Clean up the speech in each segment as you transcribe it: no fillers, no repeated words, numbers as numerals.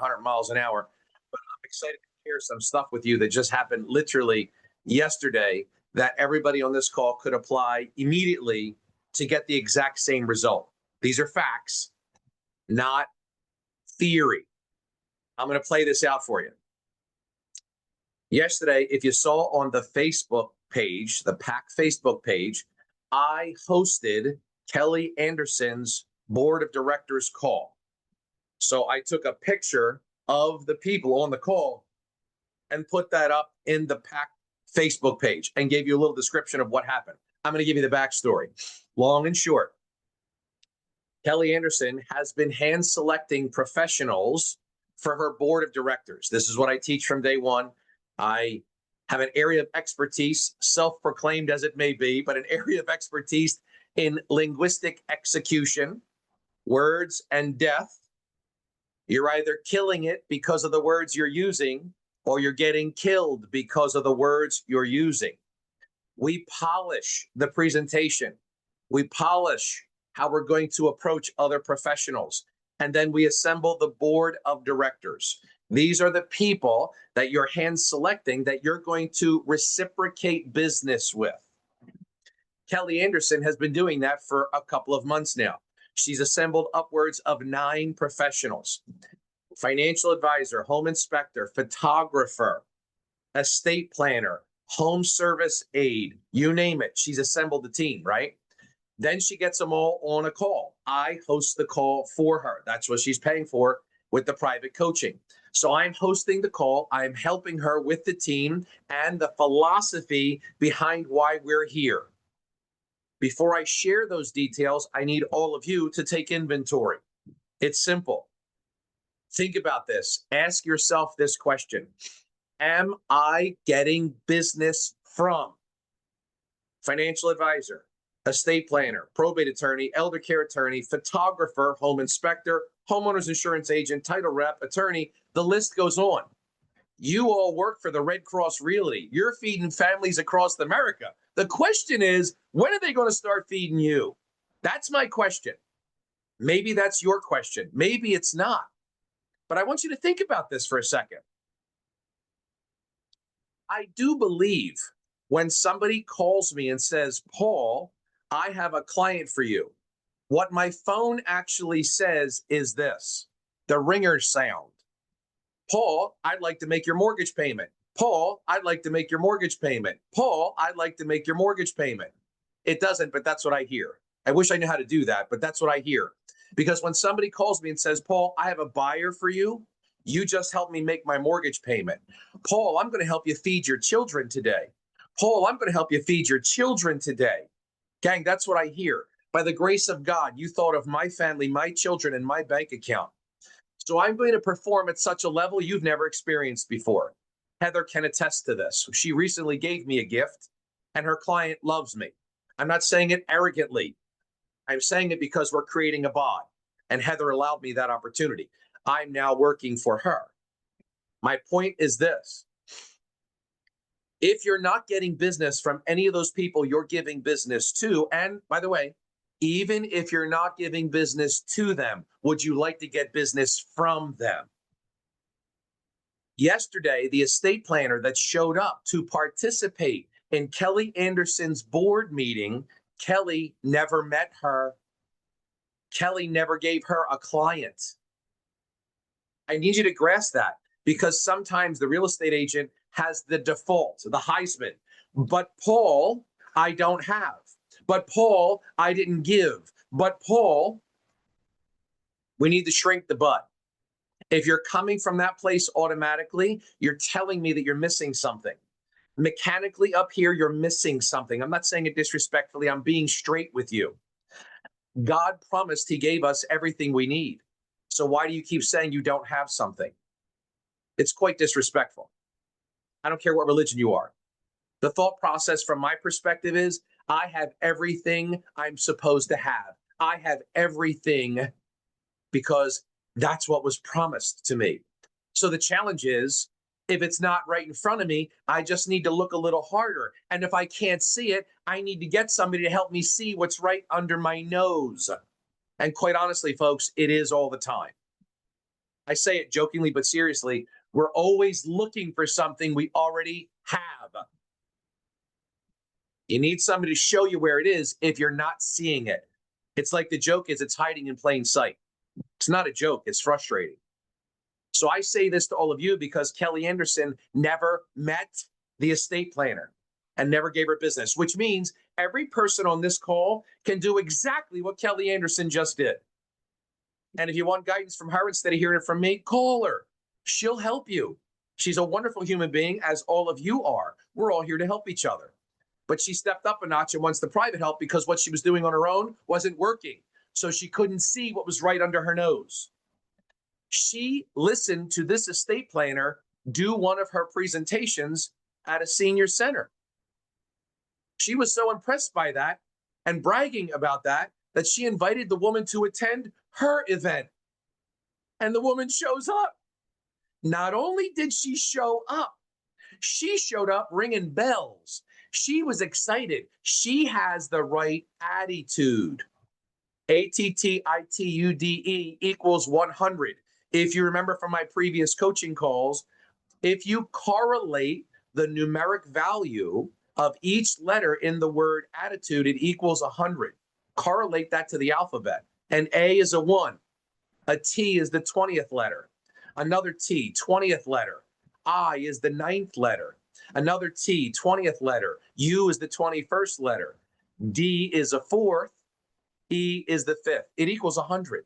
100 miles an hour. But I'm excited to share some stuff with you that just happened literally yesterday that everybody on this call could apply immediately to get the exact same result. These are facts, not theory. I'm going to play this out for you. Yesterday, if you saw on the Facebook page, the PAC Facebook page, I hosted Kelly Anderson's board of directors call. So I took a picture of the people on the call and put that up in the PAC Facebook page and gave you a little description of what happened. I'm going to give you the backstory. Long and short, Kelly Anderson has been hand selecting professionals for her board of directors. This is what I teach from day one. I have an area of expertise, self-proclaimed as it may be, but an area of expertise in linguistic execution, words and death. You're either killing it because of the words you're using, or you're getting killed because of the words you're using. We polish the presentation. We polish how we're going to approach other professionals. And then we assemble the board of directors. These are the people that you're hand selecting that you're going to reciprocate business with. Kelly Anderson has been doing that for a couple of months now. She's assembled upwards of 9 professionals: financial advisor, home inspector, photographer, estate planner, home service aide, you name it. She's assembled the team, right? Then she gets them all on a call. I host the call for her. That's what she's paying for with the private coaching. So I'm hosting the call. I'm helping her with the team and the philosophy behind why we're here. Before I share those details, I need all of you to take inventory. It's simple. Think about this. Ask yourself this question. Am I getting business from financial advisor, estate planner, probate attorney, elder care attorney, photographer, home inspector, homeowner's insurance agent, title rep, attorney? The list goes on. You all work for the Red Cross Realty. You're feeding families across America. The question is, when are they going to start feeding you? That's my question. Maybe that's your question. Maybe it's not. But I want you to think about this for a second. I do believe when somebody calls me and says, Paul, I have a client for you, what my phone actually says is this, the ringer sound. Paul, I'd like to make your mortgage payment. Paul, I'd like to make your mortgage payment. Paul, I'd like to make your mortgage payment. It doesn't, but that's what I hear. I wish I knew how to do that, but that's what I hear. Because when somebody calls me and says, Paul, I have a buyer for you, you just helped me make my mortgage payment. Paul, I'm going to help you feed your children today. Paul, I'm going to help you feed your children today. Gang, that's what I hear. By the grace of God, you thought of my family, my children, and my bank account. So I'm going to perform at such a level you've never experienced before. Heather can attest to this. She recently gave me a gift, and her client loves me. I'm not saying it arrogantly. I'm saying it because we're creating a BOD, and Heather allowed me that opportunity. I'm now working for her. My point is this. If you're not getting business from any of those people you're giving business to, and by the way, even if you're not giving business to them, would you like to get business from them? Yesterday, the estate planner that showed up to participate in Kelly Anderson's board meeting, Kelly never met her. Kelly never gave her a client. I need you to grasp that, because sometimes the real estate agent has the default, the Heisman. But Paul, I don't have. But Paul, I didn't give. But Paul, we need to shrink the butt. If you're coming from that place automatically, you're telling me that you're missing something. Mechanically up here, you're missing something. I'm not saying it disrespectfully. I'm being straight with you. God promised he gave us everything we need. So why do you keep saying you don't have something? It's quite disrespectful. I don't care what religion you are. The thought process from my perspective is I have everything I'm supposed to have. I have everything because that's what was promised to me. So the challenge is, if it's not right in front of me, I just need to look a little harder. And if I can't see it, I need to get somebody to help me see what's right under my nose. And quite honestly, folks, it is all the time. I say it jokingly, but seriously, we're always looking for something we already have. You need somebody to show you where it is if you're not seeing it. It's like the joke is it's hiding in plain sight. It's not a joke, it's frustrating. So I say this to all of you because Kelly Anderson never met the estate planner and never gave her business, which means every person on this call can do exactly what Kelly Anderson just did. And if you want guidance from her instead of hearing it from me, call her. She'll help you. She's a wonderful human being, as all of you are. We're all here to help each other. But she stepped up a notch and wants the private help because what she was doing on her own wasn't working. So she couldn't see what was right under her nose. She listened to this estate planner do one of her presentations at a senior center. She was so impressed by that and bragging about that she invited the woman to attend her event. And the woman shows up. Not only did she show up, she showed up ringing bells. She was excited. She has the right attitude. ATTITUDE equals 100. If you remember from my previous coaching calls, if you correlate the numeric value of each letter in the word attitude, it equals 100. Correlate that to the alphabet. An A is a 1. A T is the 20th letter. Another T, 20th letter. I is the 9th letter. Another T, 20th letter. U is the 21st letter. D is a 4th. E is the 5th. It equals 100.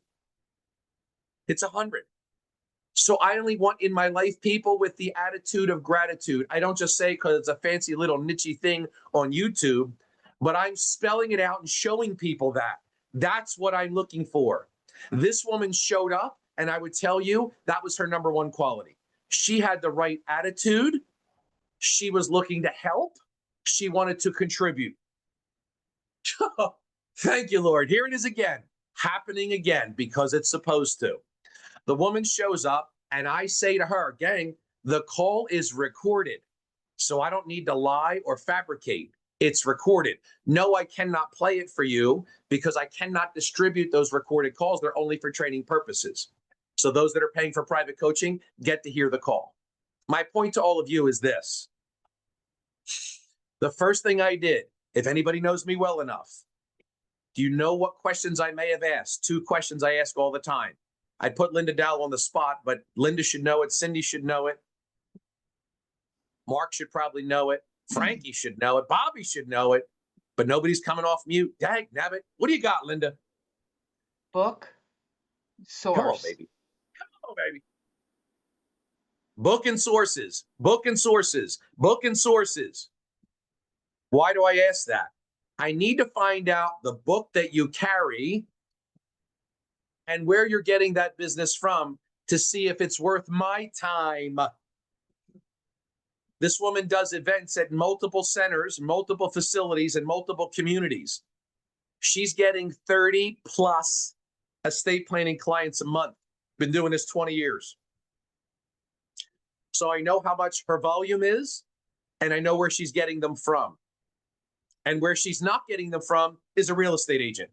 It's 100. So I only want in my life people with the attitude of gratitude. I don't just say because it's a fancy little niche thing on YouTube, but I'm spelling it out and showing people that. That's what I'm looking for. This woman showed up, and I would tell you that was her number one quality. She had the right attitude. She was looking to help. She wanted to contribute. Thank you, Lord. Here it is again, happening again because it's supposed to. The woman shows up, and I say to her, gang, the call is recorded, so I don't need to lie or fabricate. It's recorded. No, I cannot play it for you because I cannot distribute those recorded calls. They're only for training purposes. So those that are paying for private coaching get to hear the call. My point to all of you is this. The first thing I did, if anybody knows me well enough, do you know what questions I may have asked? 2 questions I ask all the time. I put Linda Dowell on the spot, but Linda should know it. Cindy should know it. Mark should probably know it. Frankie should know it. Bobby should know it. But nobody's coming off mute. Dag nabbit. What do you got, Linda? Book, source. Come on, baby. Come on, baby. Book and sources. Book and sources. Book and sources. Why do I ask that? I need to find out the book that you carry and where you're getting that business from to see if it's worth my time. This woman does events at multiple centers, multiple facilities, and multiple communities. She's getting 30 plus estate planning clients a month. Been doing this 20 years. So I know how much her volume is, and I know where she's getting them from. And where she's not getting them from is a real estate agent.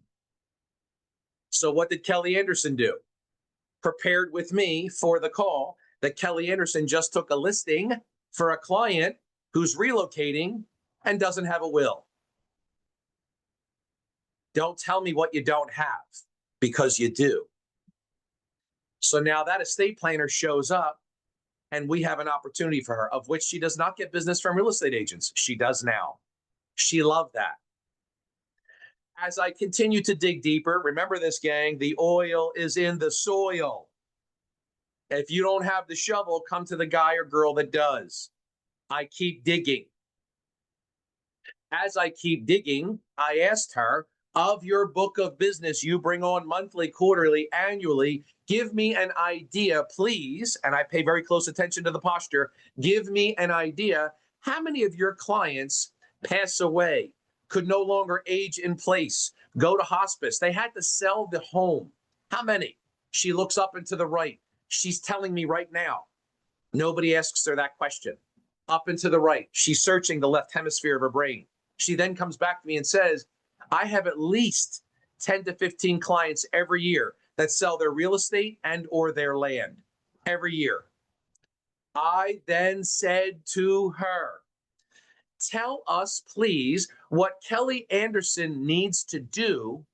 So what did Kelly Anderson do? Prepared with me for the call that Kelly Anderson just took a listing for a client who's relocating and doesn't have a will. Don't tell me what you don't have, because you do. So now that estate planner shows up, and we have an opportunity for her, of which she does not get business from real estate agents. She does now. She loved that. As I continue to dig deeper, remember this, gang, the oil is in the soil. If you don't have the shovel, come to the guy or girl that does. I keep digging. As I keep digging, I asked her, of your book of business you bring on monthly, quarterly, annually, give me an idea, please, and I pay very close attention to the posture, give me an idea, how many of your clients pass away, could no longer age in place, go to hospice, they had to sell the home? How many? She looks up and to the right. She's telling me right now. Nobody asks her that question. Up and to the right. She's searching the left hemisphere of her brain. She then comes back to me and says, I have at least 10 to 15 clients every year that sell their real estate and or their land. every year. I then said to her, tell us, please, what Kelly Anderson needs to do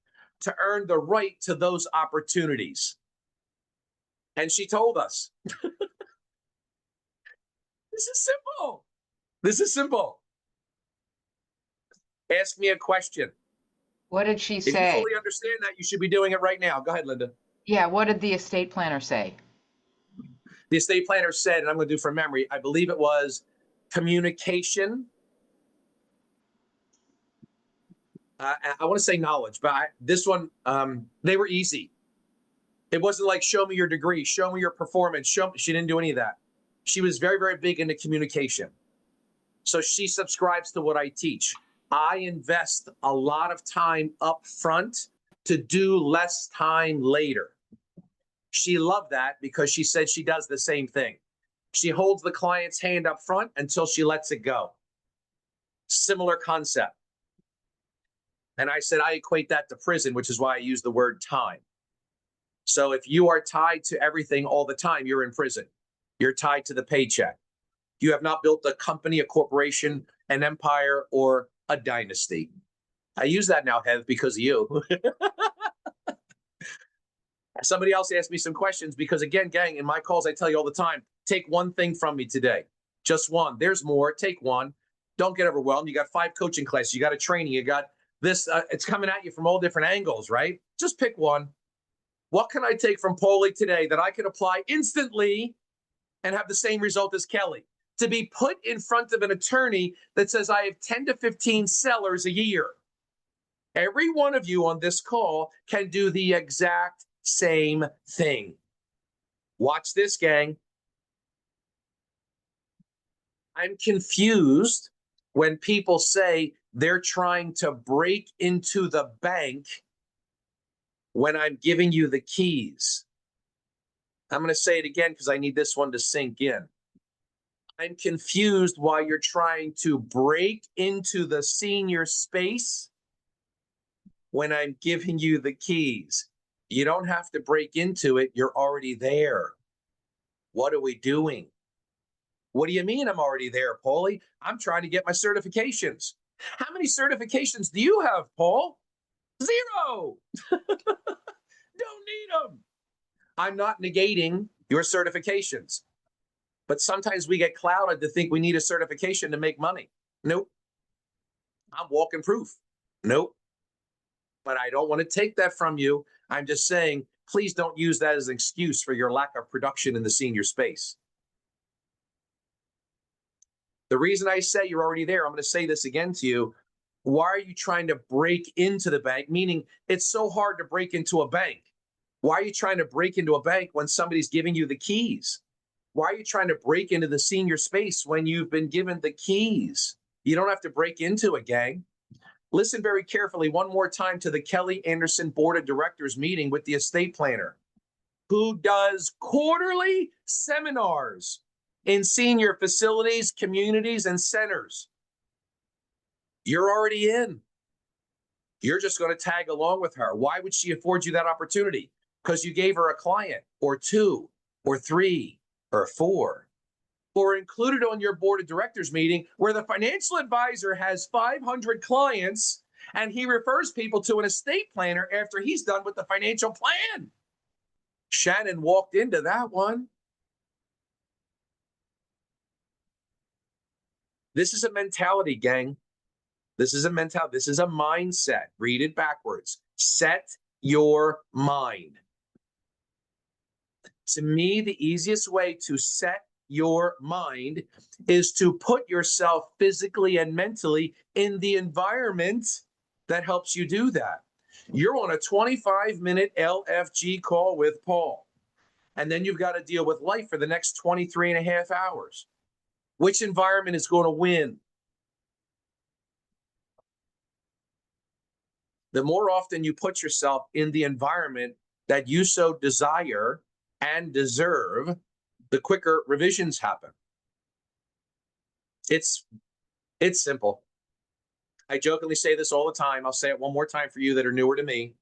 to earn the right to those opportunities. And she told us. This is simple. This is simple. Ask me a question. What did she If you say? fully understand that, you should be doing it right now. Go ahead, Linda. Yeah, what did the estate planner say? The estate planner said, and I'm going to do from memory, I believe it was communication. I want to say knowledge, but this one, they were easy. It wasn't like, show me your degree, show me your performance. She didn't do any of that. She was very, very big into communication. So she subscribes to what I teach. I invest a lot of time up front to do less time later. She loved that because she said she does the same thing. She holds the client's hand up front until she lets it go. Similar concept. And I said, I equate that to prison, which is why I use the word time. So if you are tied to everything all the time, you're in prison. You're tied to the paycheck. You have not built a company, a corporation, an empire, or a dynasty. I use that now, Hev, because of you. Somebody else asked me some questions because, again, gang, in my calls, I tell you all the time, take one thing from me today. Just one. There's more. Take one. Don't get overwhelmed. You got 5 coaching classes. You got a training. You got this. It's coming at you from all different angles, right? Just pick one. What can I take from Paulie today that I can apply instantly and have the same result as Kelly? To be put in front of an attorney that says I have 10 to 15 sellers a year. Every one of you on this call can do the exact same thing. Watch this, gang. I'm confused when people say they're trying to break into the bank when I'm giving you the keys. I'm going to say it again because I need this one to sink in. I'm confused why you're trying to break into the senior space when I'm giving you the keys. You don't have to break into it. You're already there. What are we doing? What do you mean I'm already there, Paulie? I'm trying to get my certifications. How many certifications do you have, Paul? 0. Don't need them. I'm not negating your certifications. But sometimes we get clouded to think we need a certification to make money. Nope. I'm walking proof. Nope. But I don't want to take that from you. I'm just saying, please don't use that as an excuse for your lack of production in the senior space. The reason I say you're already there, I'm going to say this again to you. Why are you trying to break into the bank? Meaning it's so hard to break into a bank. Why are you trying to break into a bank when somebody's giving you the keys? Why are you trying to break into the senior space when you've been given the keys? You don't have to break into it, gang. Listen very carefully one more time to the Kelly Anderson Board of Directors meeting with the estate planner, who does quarterly seminars in senior facilities, communities, and centers. You're already in. You're just going to tag along with her. Why would she afford you that opportunity? Because you gave her a client or 2 or 3 or 4, or included on your board of directors meeting where the financial advisor has 500 clients and he refers people to an estate planner after he's done with the financial plan. Shannon walked into that one. This is a mentality, gang. This is a mentality. This is a mindset. Read it backwards. Set your mind. To me, the easiest way to set your mind is to put yourself physically and mentally in the environment that helps you do that. You're on a 25-minute LFG call with Paul, and then you've got to deal with life for the next 23 and a half hours. Which environment is going to win? The more often you put yourself in the environment that you so desire and deserve, the quicker revisions happen. It's simple. I jokingly say this all the time. I'll say it one more time for you that are newer to me.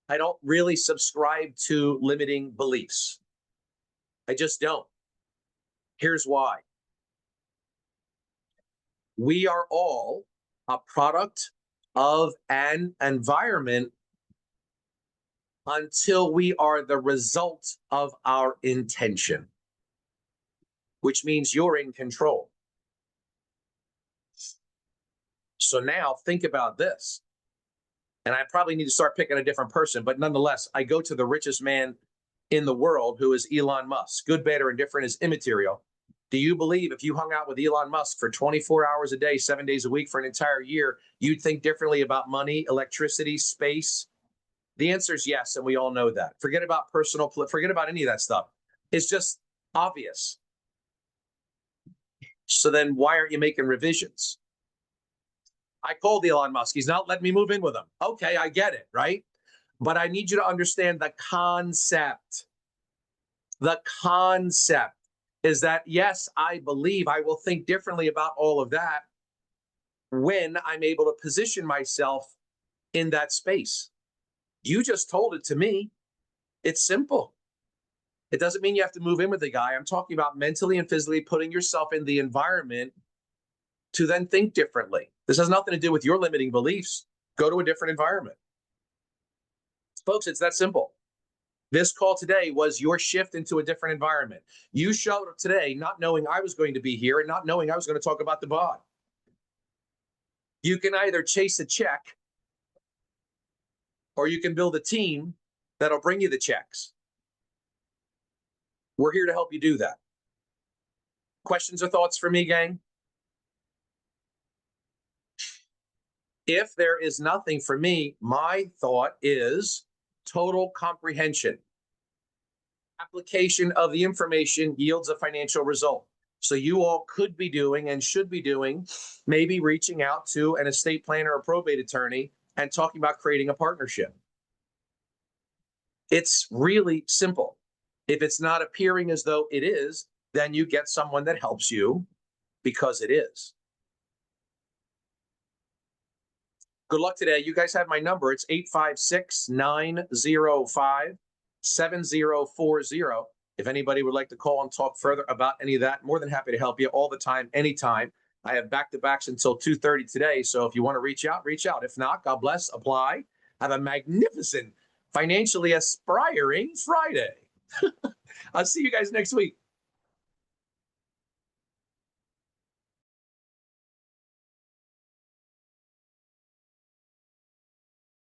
I don't really subscribe to limiting beliefs. I just don't. Here's why. We are all a product of an environment until we are the result of our intention, which means you're in control. So now think about this. And I probably need to start picking a different person, but nonetheless, I go to the richest man in the world, who is Elon Musk. Good, bad, or indifferent is immaterial. Do you believe if you hung out with Elon Musk for 24 hours a day, 7 days a week for an entire year, you'd think differently about money, electricity, space? The answer is yes, and we all know that. Forget about forget about any of that stuff. It's just obvious. So then why aren't you making revisions? I called Elon Musk. He's not letting me move in with him. Okay, I get it, right? But I need you to understand the concept. The concept is that, yes, I believe I will think differently about all of that when I'm able to position myself in that space. You just told it to me. It's simple. It doesn't mean you have to move in with the guy. I'm talking about mentally and physically putting yourself in the environment to then think differently. This has nothing to do with your limiting beliefs. Go to a different environment. Folks, it's that simple. This call today was your shift into a different environment. You showed up today not knowing I was going to be here and not knowing I was going to talk about the BOD. You can either chase a check or you can build a team that'll bring you the checks. We're here to help you do that. Questions or thoughts for me, gang? If there is nothing for me, my thought is total comprehension. Application of the information yields a financial result. So you all could be doing and should be doing, maybe reaching out to an estate planner or probate attorney and talking about creating a partnership. It's really simple. If it's not appearing as though it is, then you get someone that helps you because it is. Good luck today. You guys have my number. It's 856-905-7040. If anybody would like to call and talk further about any of that, more than happy to help you all the time, anytime. I have back-to-backs until 2:30 today. So if you want to reach out, reach out. If not, God bless, apply. Have a magnificent, financially aspiring Friday. I'll see you guys next week.